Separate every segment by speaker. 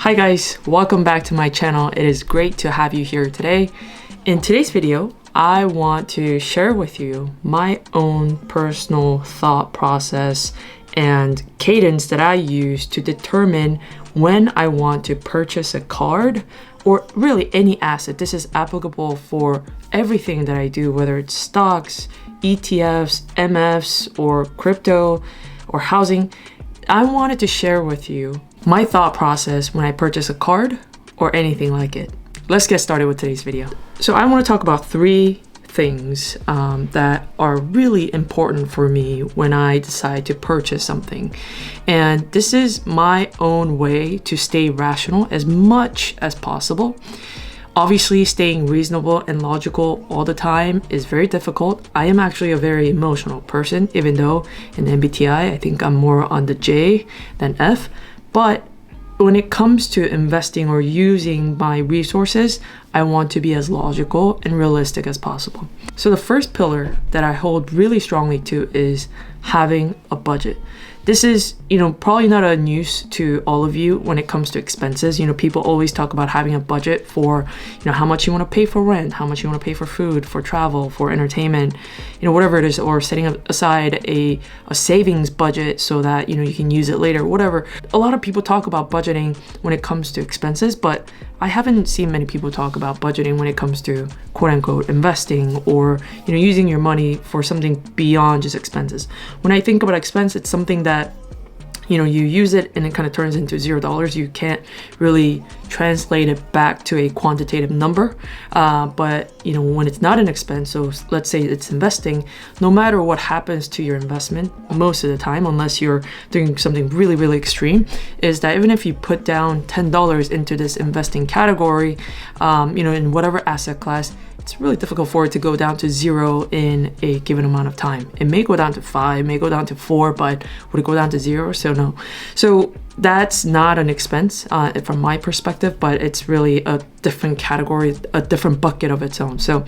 Speaker 1: Hi guys, welcome back to my channel. It is great to have you here today. In today's video, I want to share with you my own personal thought process and cadence that I use to determine when I want to purchase a card or really any asset. This is applicable for everything that I do, whether it's stocks, ETFs, MFs, or crypto or housing. I wanted to share with you my thought process when I purchase a card or anything like it. Let's get started with today's video. So I want to talk about three things that are really important for me when I decide to purchase something. And this is my own way to stay rational as much as possible. Obviously, staying reasonable and logical all the time is very difficult. I am actually a very emotional person, even though in MBTI, I think I'm more on the J than F. But when it comes to investing or using my resources, I want to be as logical and realistic as possible. So the first pillar that I hold really strongly to is having a budget. This is, probably not a news to all of you when it comes to expenses. People always talk about having a budget for, how much you want to pay for rent, how much you want to pay for food, for travel, for entertainment, whatever it is, or setting aside a savings budget so that, you can use it later, whatever. A lot of people talk about budgeting when it comes to expenses, but I haven't seen many people talk about budgeting when it comes to quote unquote investing or, using your money for something beyond just expenses. When I think about expense, it's something that you use it and it kind of turns into $0. You can't really translate it back to a quantitative number. But when it's not an expense, so let's say it's investing, no matter what happens to your investment, most of the time, unless you're doing something really, really extreme, is that even if you put down $10 into this investing category, in whatever asset class, it's really difficult for it to go down to $0 in a given amount of time. It may go down to 5, may go down to 4, but would it go down to 0? So no. So that's not an expense from my perspective, but it's really a different category, a different bucket of its own. So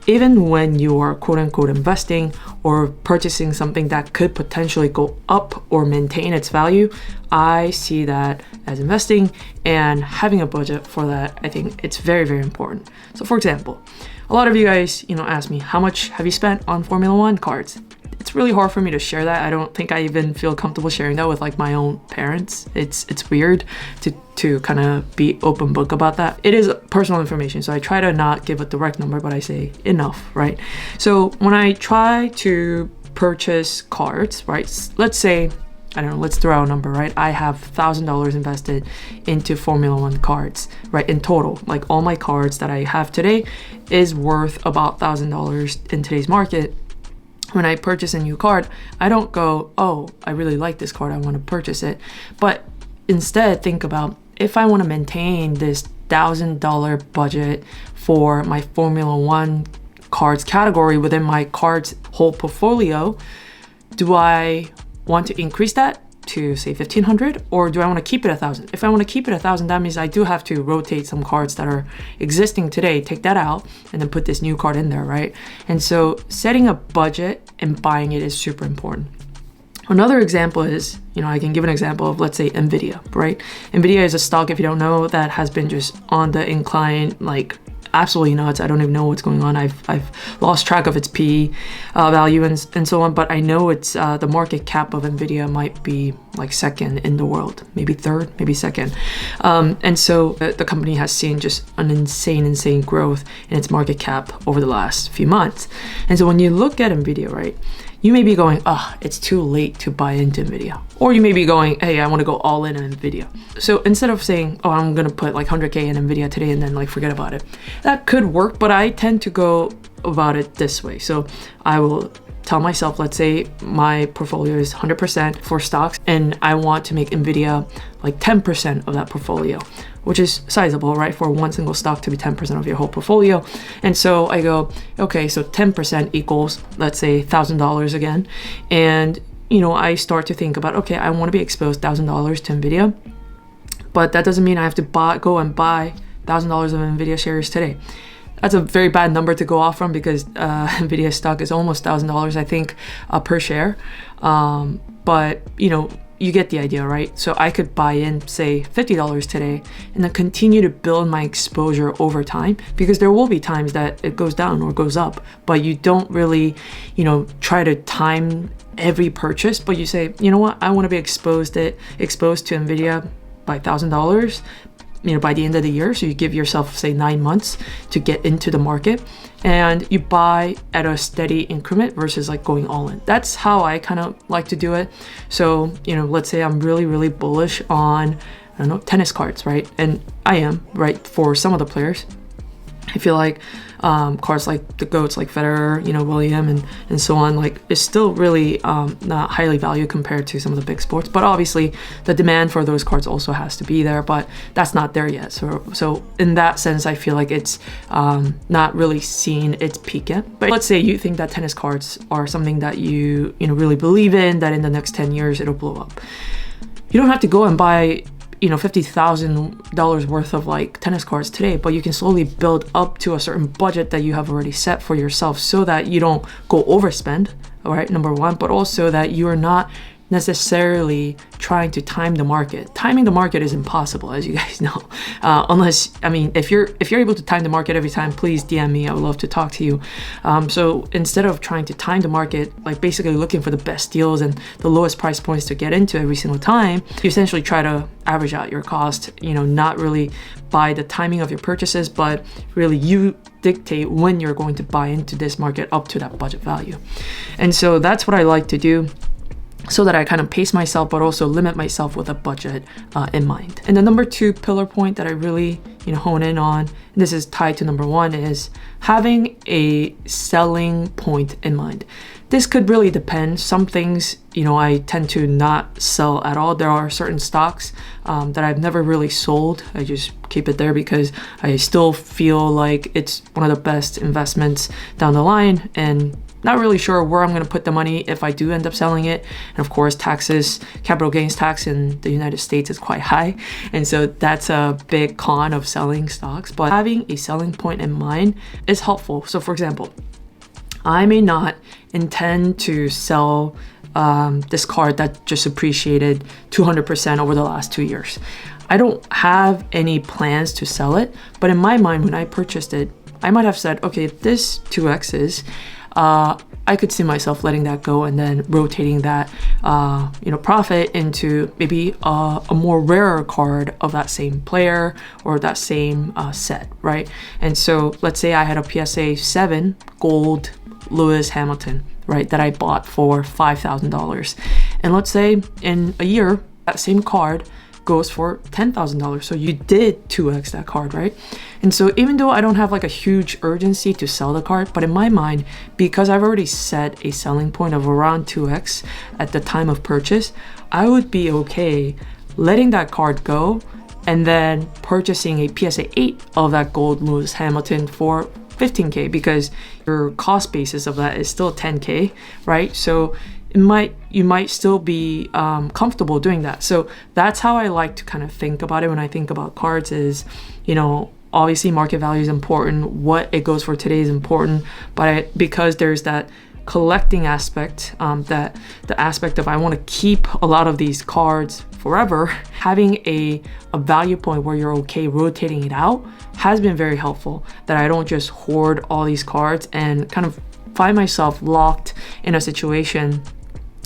Speaker 1: even when you are quote unquote investing or purchasing something that could potentially go up or maintain its value, I see that as investing, and having a budget for that, I think it's very, very important. So for example, a lot of you guys, ask me, how much have you spent on Formula One cards? It's really hard for me to share that. I don't think I even feel comfortable sharing that with my own parents. It's weird to kind of be open book about that. It is personal information, so I try to not give a direct number, but I say enough, right? So when I try to purchase cards, right, let's say, I don't know, let's throw out a number, right? I have $1,000 invested into Formula One cards, right? In total, all my cards that I have today is worth about $1,000 in today's market. When I purchase a new card, I don't go, oh, I really like this card, I want to purchase it. But instead, think about, if I want to maintain this $1,000 budget for my Formula One cards category within my cards whole portfolio, do I want to increase that to say 1,500, or do I want to keep it 1,000? If I want to keep it 1,000, that means I do have to rotate some cards that are existing today, take that out, and then put this new card in there, right? And so setting a budget and buying it is super important. Another example is, I can give an example of, let's say, NVIDIA, right? NVIDIA is a stock, if you don't know, that has been just on the incline, absolutely nuts. I don't even know what's going on. I've lost track of its PE value and so on, but I know it's the market cap of NVIDIA might be second in the world, maybe third, maybe second. And so the company has seen just an insane growth in its market cap over the last few months. And so when you look at NVIDIA, right, you may be going, it's too late to buy into NVIDIA. Or you may be going, hey, I want to go all in on NVIDIA. So instead of saying, I'm going to put 100K in NVIDIA today and then forget about it. That could work, but I tend to go about it this way. So I will tell myself, let's say my portfolio is 100% for stocks and I want to make NVIDIA 10% of that portfolio, which is sizable, right? For one single stock to be 10% of your whole portfolio. And so I go, okay, so 10% equals, let's say $1,000 again. And, I start to think about, okay, I want to be exposed $1,000 to NVIDIA, but that doesn't mean I have to go and buy $1,000 of NVIDIA shares today. That's a very bad number to go off from because NVIDIA stock is almost $1,000, I think, per share. But, you get the idea, right? So I could buy in, say, $50 today and then continue to build my exposure over time, because there will be times that it goes down or goes up, but you don't really, try to time every purchase, but you say, you know what, I want to be exposed to Nvidia by $1,000, by the end of the year. So you give yourself, say, 9 months to get into the market, and you buy at a steady increment versus like going all in. That's how I kind of like to do it. So, let's say I'm really, really bullish on, I don't know, tennis cards, right? And I am, right, for some of the players. I feel like cards like the GOATs, like Federer, William, and so on, like, is still really not highly valued compared to some of the big sports. But obviously, the demand for those cards also has to be there, but that's not there yet. So in that sense, I feel like it's not really seen its peak yet. But let's say you think that tennis cards are something that you really believe in, that in the next 10 years it'll blow up. You don't have to go and buy $50,000 worth of like tennis cards today, but you can slowly build up to a certain budget that you have already set for yourself, so that you don't go overspend, all right, number one, but also that you are not necessarily trying to time the market. Timing the market is impossible, as you guys know, unless, if you're able to time the market every time, please DM me. I would love to talk to you. So instead of trying to time the market, like basically looking for the best deals and the lowest price points to get into every single time, you essentially try to average out your cost, not really by the timing of your purchases, but really you dictate when you're going to buy into this market up to that budget value. And so that's what I like to do, so that I kind of pace myself, but also limit myself with a budget in mind. And the number 2 pillar point that I really, hone in on, and this is tied to number 1, is having a selling point in mind. This could really depend. Some things, I tend to not sell at all. There are certain stocks that I've never really sold. I just keep it there because I still feel like it's one of the best investments down the line, and not really sure where I'm going to put the money if I do end up selling it. And of course, taxes, capital gains tax in the United States is quite high. And so that's a big con of selling stocks. But having a selling point in mind is helpful. So for example, I may not intend to sell this card that just appreciated 200% over the last 2 years. I don't have any plans to sell it. But in my mind, when I purchased it, I might have said, okay, if this 2X's, I could see myself letting that go and then rotating that, profit into maybe a more rarer card of that same player or that same set, right? And so let's say I had a PSA 7 gold Lewis Hamilton, right, that I bought for $5,000. And let's say in a year, that same card goes for $10,000. So you did 2x that card, right? And so even though I don't have like a huge urgency to sell the card, but in my mind, because I've already set a selling point of around 2x at the time of purchase, I would be okay letting that card go and then purchasing a PSA 8 of that gold Lewis Hamilton for $15K, because your cost basis of that is still $10K, right? So you might still be comfortable doing that. So that's how I like to kind of think about it when I think about cards is, obviously market value is important. What it goes for today is important. But because there's that collecting aspect, that the aspect of I want to keep a lot of these cards forever, having a value point where you're okay rotating it out has been very helpful, that I don't just hoard all these cards and kind of find myself locked in a situation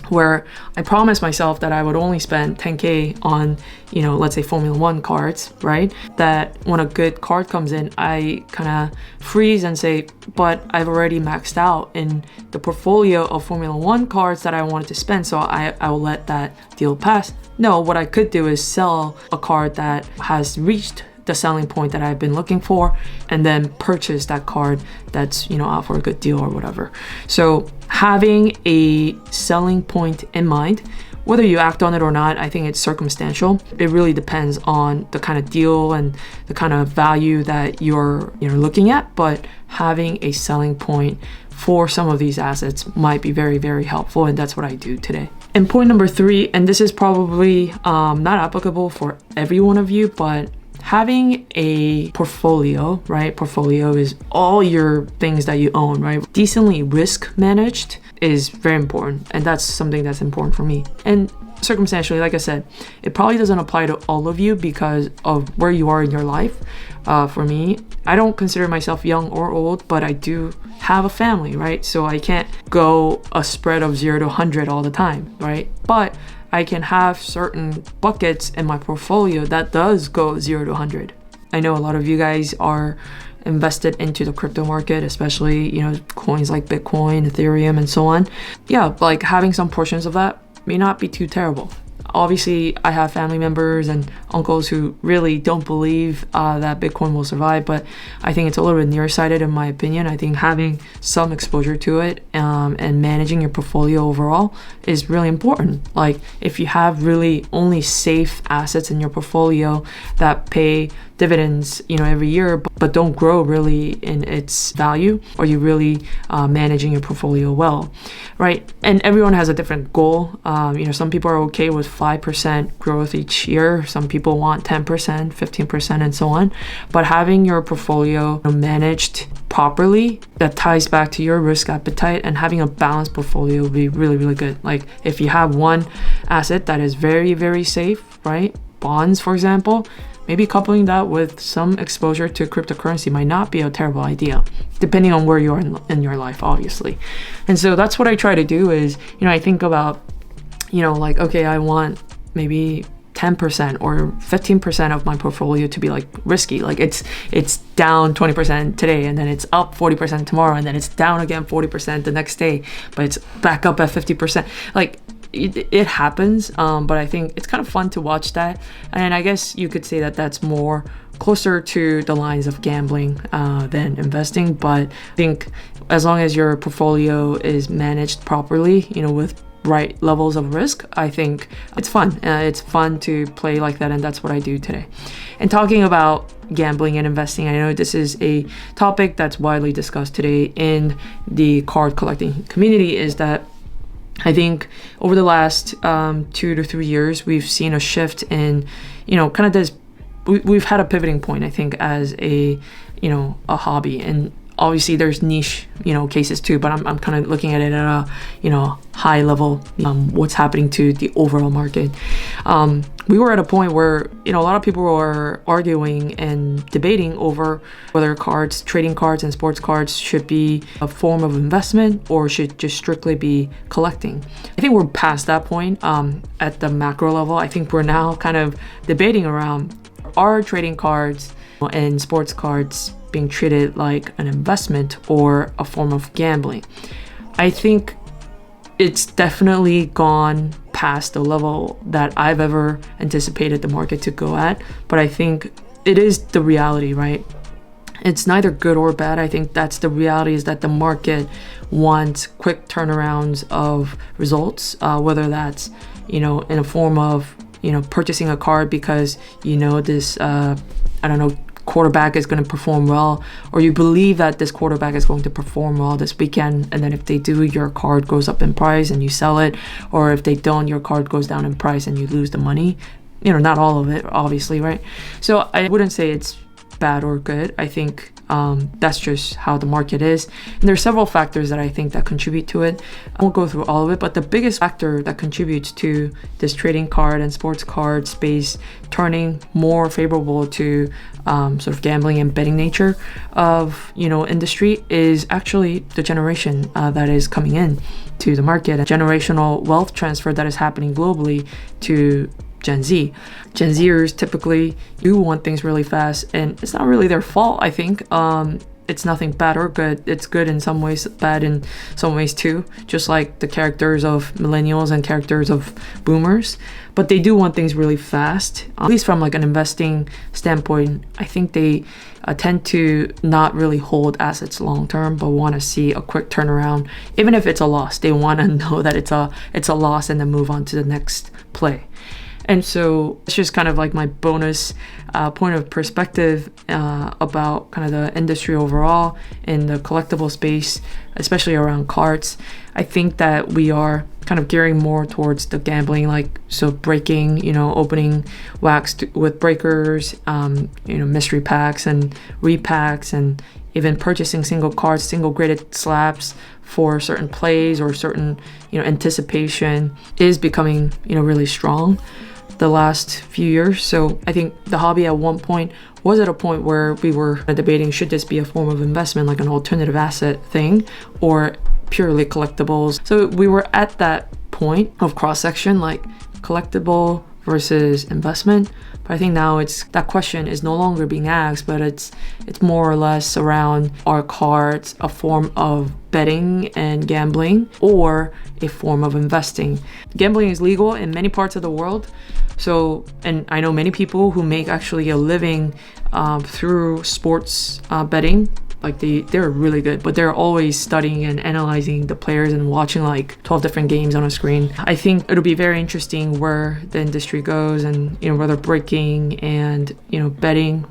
Speaker 1: where I promised myself that I would only spend 10K on, let's say Formula One cards, right? That when a good card comes in, I kind of freeze and say, but I've already maxed out in the portfolio of Formula One cards that I wanted to spend, so I will let that deal pass. No, what I could do is sell a card that has reached the selling point that I've been looking for, and then purchase that card that's out for a good deal or whatever. So having a selling point in mind, whether you act on it or not, I think it's circumstantial. It really depends on the kind of deal and the kind of value that you're looking at, but having a selling point for some of these assets might be very, very helpful, and that's what I do today. And point number 3, and this is probably not applicable for every one of you, but having a portfolio, right? Portfolio is all your things that you own, right? Decently risk managed is very important. And that's something that's important for me. And circumstantially, like I said, it probably doesn't apply to all of you because of where you are in your life. For me, I don't consider myself young or old, but I do have a family, right? So I can't go a spread of 0 to 100 all the time, right? But I can have certain buckets in my portfolio that does go 0 to 100. I know a lot of you guys are invested into the crypto market, especially, coins like Bitcoin, Ethereum, and so on. Yeah, like having some portions of that may not be too terrible. Obviously, I have family members and uncles who really don't believe that Bitcoin will survive, but I think it's a little bit nearsighted in my opinion. I think having some exposure to it and managing your portfolio overall is really important. Like if you have really only safe assets in your portfolio that pay dividends, every year, but don't grow really in its value, or you really managing your portfolio well, right? And everyone has a different goal. Some people are okay with 5% growth each year. Some people want 10%, 15%, and so on. But having your portfolio managed properly, that ties back to your risk appetite, and having a balanced portfolio will be really, really good. Like if you have one asset that is very, very safe, right? Bonds, for example, maybe coupling that with some exposure to cryptocurrency might not be a terrible idea, depending on where you are in your life, obviously. And so that's what I try to do is, I think about, like, okay, I want maybe 10% or 15% of my portfolio to be like risky. Like it's down 20% today, and then it's up 40% tomorrow, and then it's down again 40% the next day, but it's back up at 50%. Like, it happens, but I think it's kind of fun to watch that. And I guess you could say that that's more closer to the lines of gambling than investing. But I think as long as your portfolio is managed properly, with right levels of risk, I think it's fun. It's fun to play like that, and that's what I do today. And talking about gambling and investing, I know this is a topic that's widely discussed today in the card collecting community, is that I think over the last 2 to 3 years, we've seen a shift in, kind of this, we've had a pivoting point, I think, as a hobby. And obviously there's niche, cases too, but I'm kind of looking at it at a, high level, what's happening to the overall market. We were at a point where, a lot of people were arguing and debating over whether trading cards and sports cards should be a form of investment or should just strictly be collecting. I think we're past that point at the macro level. I think we're now kind of debating around, are trading cards and sports cards being treated like an investment or a form of gambling? I think it's definitely gone past the level that I've ever anticipated the market to go at. But I think it is the reality, right? It's neither good or bad. I think that's the reality, is that the market wants quick turnarounds of results, whether that's, in a form of, purchasing a card because, this, quarterback is going to perform well, or you believe that this quarterback is going to perform well this weekend, and then if they do, your card goes up in price and you sell it, or if they don't, your card goes down in price and you lose the money. Not all of it, obviously, right? So I wouldn't say it's bad or good. I think that's just how the market is. And there's several factors that I think that contribute to it. I won't go through all of it, but the biggest factor that contributes to this trading card and sports card space turning more favorable to sort of gambling and betting nature of, industry is actually the generation that is coming in to the market, a generational wealth transfer that is happening globally to Gen Z. Gen Zers typically do want things really fast, and it's not really their fault, I think. It's nothing bad or good. It's good in some ways, bad in some ways too, just like the characters of millennials and characters of boomers. But they do want things really fast, at least from like an investing standpoint. I think they tend to not really hold assets long term, but want to see a quick turnaround. Even if it's a loss, they want to know that it's a loss and then move on to the next play. And so it's just kind of like my bonus point of perspective about kind of the industry overall in the collectible space, especially around cards. I think that we are kind of gearing more towards the gambling, like so breaking, opening wax with breakers, mystery packs and repacks, and even purchasing single cards, single graded slabs for certain plays or certain, anticipation is becoming, really strong the last few years. So I think the hobby at one point was at a point where we were debating, should this be a form of investment, like an alternative asset thing, or purely collectibles? So we were at that point of cross-section, like collectible versus investment. But I think now that question is no longer being asked, but it's more or less around, are cards a form of betting and gambling or a form of investing? Gambling is legal in many parts of the world. So, and I know many people who make actually a living through sports betting. Like they're really good, but they're always studying and analyzing the players and watching like 12 different games on a screen. I think it'll be very interesting where the industry goes, and whether breaking and betting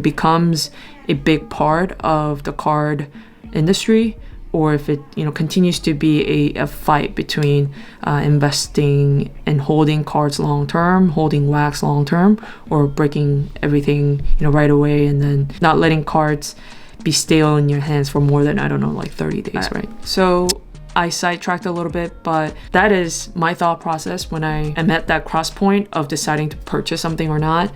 Speaker 1: becomes a big part of the card industry, or if it continues to be a fight between investing and holding cards long term, holding wax long term, or breaking everything right away and then not letting cards be stale in your hands for more than, I don't know, like 30 days, right? So I sidetracked a little bit, but that is my thought process when I am at that cross point of deciding to purchase something or not,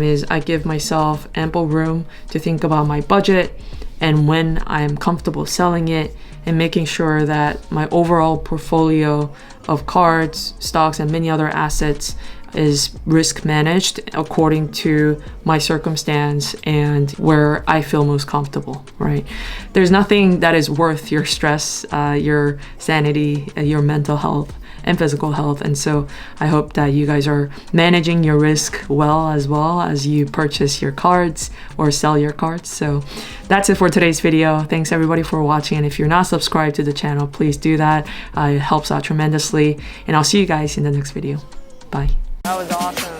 Speaker 1: is I give myself ample room to think about my budget and when I'm comfortable selling it, and making sure that my overall portfolio of cards, stocks, and many other assets is risk managed according to my circumstance and where I feel most comfortable, right? There's nothing that is worth your stress, your sanity, your mental health, and physical health. And so I hope that you guys are managing your risk well as you purchase your cards or sell your cards. So that's it for today's video. Thanks everybody for watching. And if you're not subscribed to the channel, please do that. It helps out tremendously. And I'll see you guys in the next video. Bye.
Speaker 2: That was awesome.